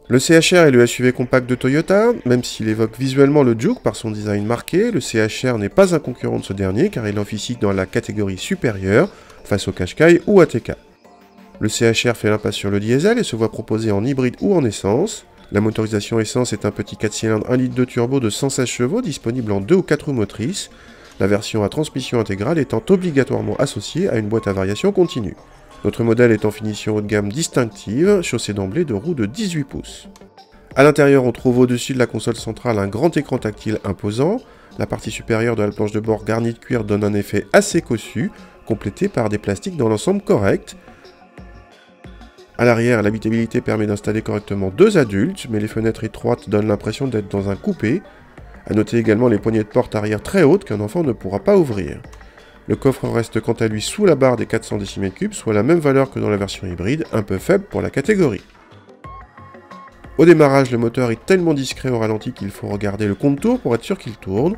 Le CHR est le SUV compact de Toyota, même s'il évoque visuellement le Juke par son design marqué, le CHR n'est pas un concurrent de ce dernier car il officie dans la catégorie supérieure, face au Qashqai ou ATK. Le CHR fait l'impasse sur le diesel et se voit proposer en hybride ou en essence. La motorisation essence est un petit 4 cylindres 1 litre de turbo de 116 chevaux disponible en 2 ou 4 roues motrices, la version à transmission intégrale étant obligatoirement associée à une boîte à variation continue. Notre modèle est en finition haut de gamme distinctive, chaussé d'emblée de roues de 18 pouces. A l'intérieur, on trouve au-dessus de la console centrale un grand écran tactile imposant. La partie supérieure de la planche de bord garnie de cuir donne un effet assez cossu, complété par des plastiques dans l'ensemble correct. A l'arrière, l'habitabilité permet d'installer correctement 2 adultes, mais les fenêtres étroites donnent l'impression d'être dans un coupé. A noter également les poignées de porte arrière très hautes qu'un enfant ne pourra pas ouvrir. Le coffre reste quant à lui sous la barre des 400 cm3, soit la même valeur que dans la version hybride, un peu faible pour la catégorie. Au démarrage, le moteur est tellement discret au ralenti qu'il faut regarder le compte-tours pour être sûr qu'il tourne.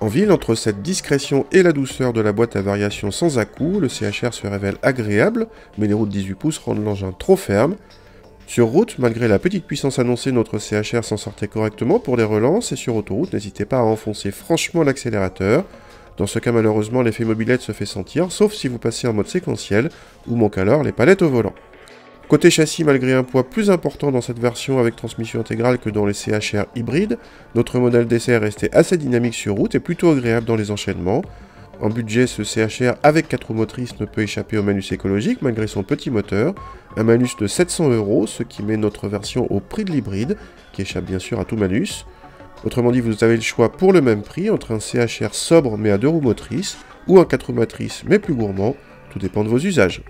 En ville, entre cette discrétion et la douceur de la boîte à variation sans à-coups, le CHR se révèle agréable, mais les roues de 18 pouces rendent l'engin trop ferme. Sur route, malgré la petite puissance annoncée, notre CHR s'en sortait correctement pour des relances, et sur autoroute, n'hésitez pas à enfoncer franchement l'accélérateur. Dans ce cas, malheureusement, l'effet mobilette se fait sentir, sauf si vous passez en mode séquentiel, où manquent alors les palettes au volant. Côté châssis, malgré un poids plus important dans cette version avec transmission intégrale que dans les CHR hybrides, notre modèle d'essai est resté assez dynamique sur route et plutôt agréable dans les enchaînements. En budget, ce CHR avec 4 roues motrices ne peut échapper au malus écologique malgré son petit moteur, un malus de 700 €, ce qui met notre version au prix de l'hybride, qui échappe bien sûr à tout malus. Autrement dit, vous avez le choix pour le même prix entre un CHR sobre mais à 2 roues motrices, ou un 4 roues motrices mais plus gourmand, tout dépend de vos usages.